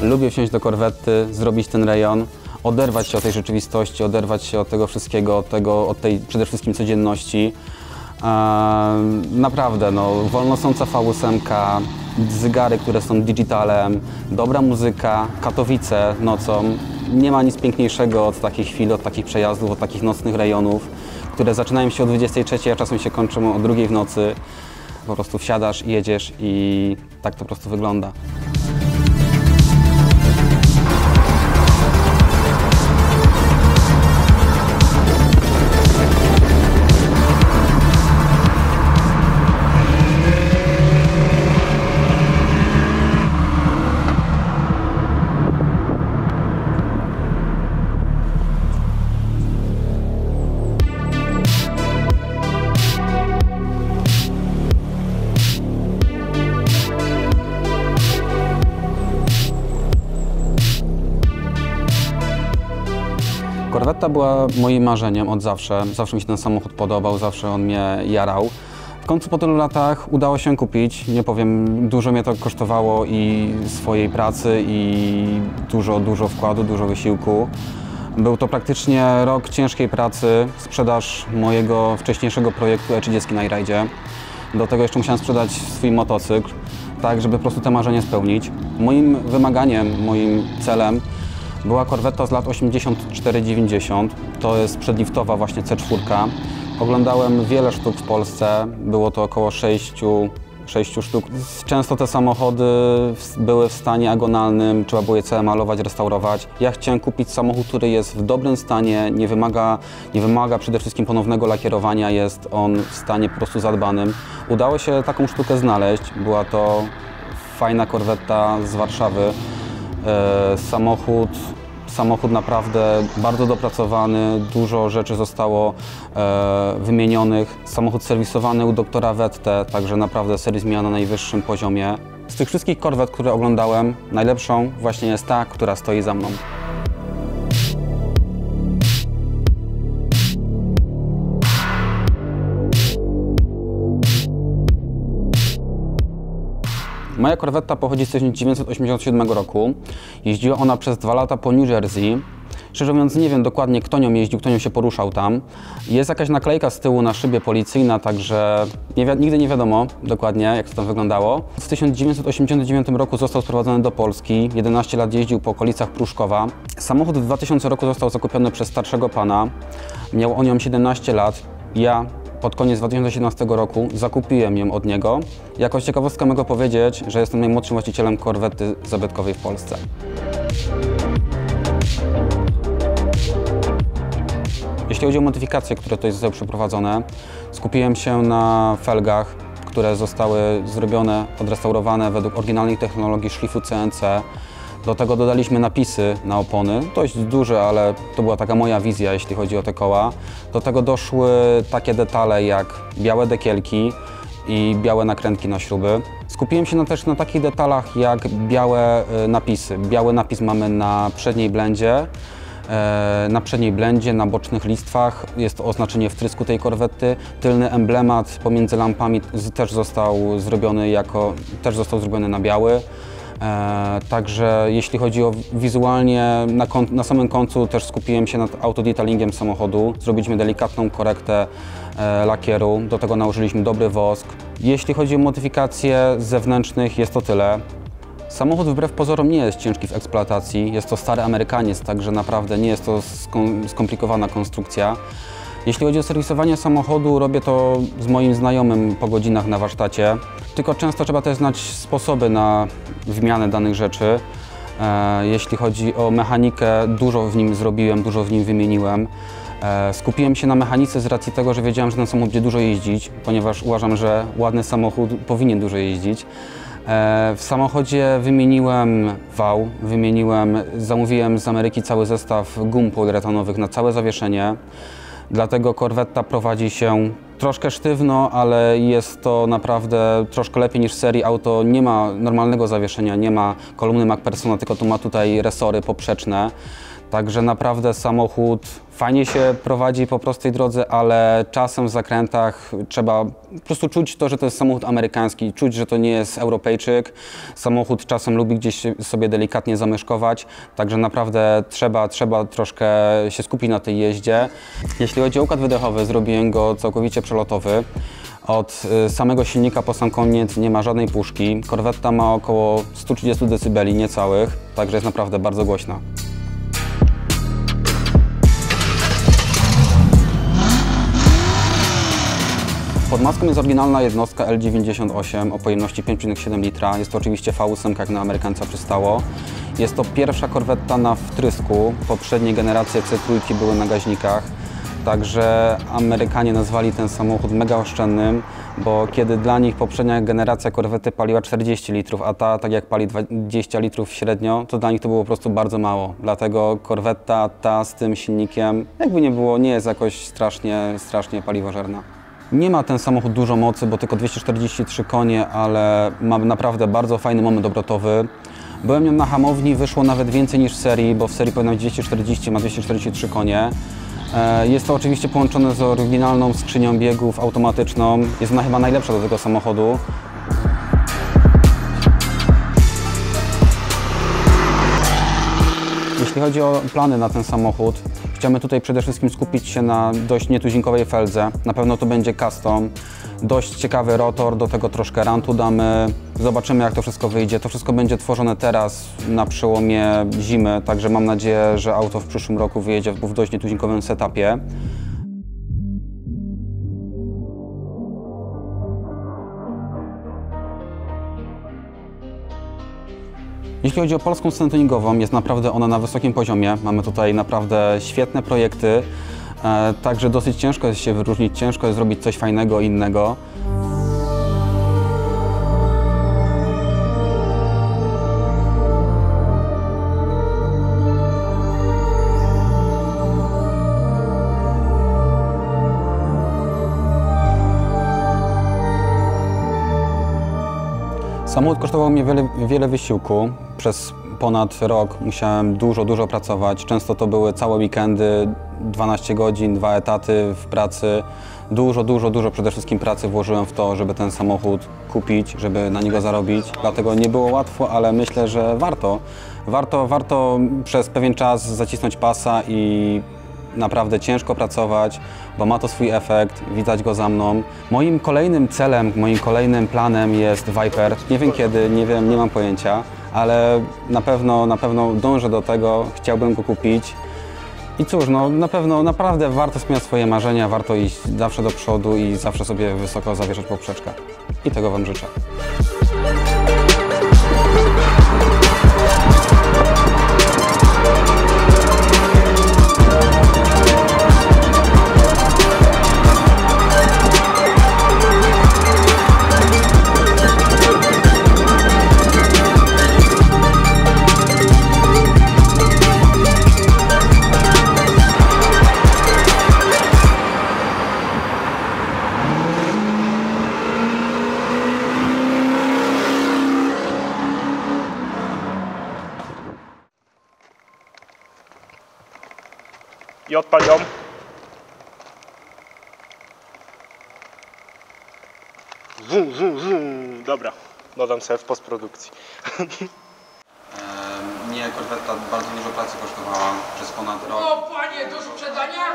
Lubię wsiąść do korwety, zrobić ten rejon, oderwać się od tej rzeczywistości, oderwać się od tego wszystkiego, od tej przede wszystkim codzienności. Naprawdę, no, wolnosąca V8, zygary, które są digitalem, dobra muzyka, Katowice nocą. Nie ma nic piękniejszego od takich chwil, od takich przejazdów, od takich nocnych rejonów, które zaczynają się o 23, a czasem się kończą o 2 w nocy. Po prostu wsiadasz i jedziesz i tak to po prostu wygląda. Korwetta była moim marzeniem od zawsze. Zawsze mi się ten samochód podobał, zawsze on mnie jarał. W końcu po tylu latach udało się kupić. Nie powiem, dużo mnie to kosztowało i swojej pracy, i dużo wkładu, dużo wysiłku. Był to praktycznie rok ciężkiej pracy, sprzedaż mojego wcześniejszego projektu E30 na e-ridzie. Do tego jeszcze musiałem sprzedać swój motocykl, tak żeby po prostu te marzenie spełnić. Moim wymaganiem, moim celem była korweta z lat 84-90, to jest przedliftowa właśnie C4. Oglądałem wiele sztuk w Polsce, było to około 6 sztuk. Często te samochody były w stanie agonalnym, trzeba było je całe malować, restaurować. Ja chciałem kupić samochód, który jest w dobrym stanie, nie wymaga przede wszystkim ponownego lakierowania, jest on w stanie po prostu zadbanym. Udało się taką sztukę znaleźć, była to fajna korweta z Warszawy. Samochód naprawdę bardzo dopracowany, dużo rzeczy zostało wymienionych. Samochód serwisowany u doktora Wette, także naprawdę serwis miał na najwyższym poziomie. Z tych wszystkich korwet, które oglądałem, najlepszą właśnie jest ta, która stoi za mną. Moja korwetta pochodzi z 1987 roku. Jeździła ona przez 2 lata po New Jersey. Szczerze mówiąc, nie wiem dokładnie, kto nią jeździł, kto nią się poruszał tam. Jest jakaś naklejka z tyłu na szybie policyjna, także nigdy nie wiadomo dokładnie, jak to tam wyglądało. W 1989 roku został sprowadzony do Polski. 11 lat jeździł po okolicach Pruszkowa. Samochód w 2000 roku został zakupiony przez starszego pana. Miał on ją 17 lat. Ja pod koniec 2017 roku zakupiłem ją od niego. Jako ciekawostkę mogę powiedzieć, że jestem najmłodszym właścicielem korwety zabytkowej w Polsce. Jeśli chodzi o modyfikacje, które tutaj zostały przeprowadzone, skupiłem się na felgach, które zostały zrobione, odrestaurowane według oryginalnej technologii szlifu CNC. Do tego dodaliśmy napisy na opony, dość duże, ale to była taka moja wizja, jeśli chodzi o te koła. Do tego doszły takie detale jak białe dekielki i białe nakrętki na śruby. Skupiłem się też na takich detalach jak białe napisy. Biały napis mamy na przedniej blendzie, na bocznych listwach. Jest to oznaczenie wtrysku tej korwety. Tylny emblemat pomiędzy lampami też został zrobiony na biały. Także jeśli chodzi o wizualnie, na samym końcu też skupiłem się nad autodetailingiem samochodu. Zrobiliśmy delikatną korektę lakieru, do tego nałożyliśmy dobry wosk. Jeśli chodzi o modyfikacje zewnętrznych, jest to tyle. Samochód wbrew pozorom nie jest ciężki w eksploatacji, jest to stary Amerykaniec, także naprawdę nie jest to skomplikowana konstrukcja. Jeśli chodzi o serwisowanie samochodu, robię to z moim znajomym po godzinach na warsztacie. Tylko często trzeba też znać sposoby na wymianę danych rzeczy. Jeśli chodzi o mechanikę, dużo w nim zrobiłem, dużo w nim wymieniłem. Skupiłem się na mechanice z racji tego, że wiedziałem, że ten samochód będzie dużo jeździć, ponieważ uważam, że ładny samochód powinien dużo jeździć. W samochodzie wymieniłem wał, zamówiłem z Ameryki cały zestaw gum poliuretanowych na całe zawieszenie. Dlatego korwetta prowadzi się troszkę sztywno, ale jest to naprawdę troszkę lepiej niż w serii. Auto nie ma normalnego zawieszenia, nie ma kolumny MacPhersona, tylko to ma tutaj resory poprzeczne. Także naprawdę samochód fajnie się prowadzi po prostej drodze, ale czasem w zakrętach trzeba po prostu czuć to, że to jest samochód amerykański, czuć, że to nie jest Europejczyk. Samochód czasem lubi gdzieś sobie delikatnie zamyszkować, także naprawdę trzeba troszkę się skupić na tej jeździe. Jeśli chodzi o układ wydechowy, zrobiłem go całkowicie przelotowy. Od samego silnika po sam koniec nie ma żadnej puszki. Corvetta ma około 130 dB niecałych, także jest naprawdę bardzo głośna. Pod maską jest oryginalna jednostka L98 o pojemności 5,7 litra. Jest to oczywiście V8, jak na Amerykanca przystało. Jest to pierwsza Corvetta na wtrysku. Poprzednie generacje C3 były na gaźnikach. Także Amerykanie nazwali ten samochód mega oszczędnym, bo kiedy dla nich poprzednia generacja Corvety paliła 40 litrów, a ta tak jak pali 20 litrów średnio, to dla nich to było po prostu bardzo mało. Dlatego Corvetta ta z tym silnikiem, jakby nie było, nie jest jakoś strasznie paliwożerna. Nie ma ten samochód dużo mocy, bo tylko 243 konie, ale ma naprawdę bardzo fajny moment obrotowy. Byłem nią na hamowni, wyszło nawet więcej niż w serii, bo w serii powinno być 240, ma 243 konie. Jest to oczywiście połączone z oryginalną skrzynią biegów automatyczną. Jest ona chyba najlepsza do tego samochodu. Jeśli chodzi o plany na ten samochód, chciamy tutaj przede wszystkim skupić się na dość nietuzinkowej feldze. Na pewno to będzie custom. Dość ciekawy rotor, do tego troszkę rantu damy. Zobaczymy, jak to wszystko wyjdzie. To wszystko będzie tworzone teraz na przełomie zimy, także mam nadzieję, że auto w przyszłym roku wyjedzie w dość nietuzinkowym setupie. Jeśli chodzi o polską scenę tuningową, jest naprawdę ona na wysokim poziomie. Mamy tutaj naprawdę świetne projekty, także dosyć ciężko jest się wyróżnić, ciężko jest zrobić coś fajnego, innego. Samochód kosztował mnie wiele wysiłku. Przez ponad rok musiałem dużo pracować. Często to były całe weekendy, 12 godzin, 2 etaty w pracy. Dużo przede wszystkim pracy włożyłem w to, żeby ten samochód kupić, żeby na niego zarobić. Dlatego nie było łatwo, ale myślę, że warto. Warto przez pewien czas zacisnąć pasa i naprawdę ciężko pracować, bo ma to swój efekt, widać go za mną. Moim kolejnym celem, moim kolejnym planem jest Viper. Nie wiem kiedy, nie mam pojęcia, ale na pewno dążę do tego, chciałbym go kupić. I cóż, no na pewno naprawdę warto spełniać swoje marzenia, warto iść zawsze do przodu i zawsze sobie wysoko zawieszać poprzeczkę. I tego Wam życzę. I odpal ją. Dobra, dodam sobie w postprodukcji. Mnie Corvetta bardzo dużo pracy kosztowała przez ponad rok. O panie, do sprzedania?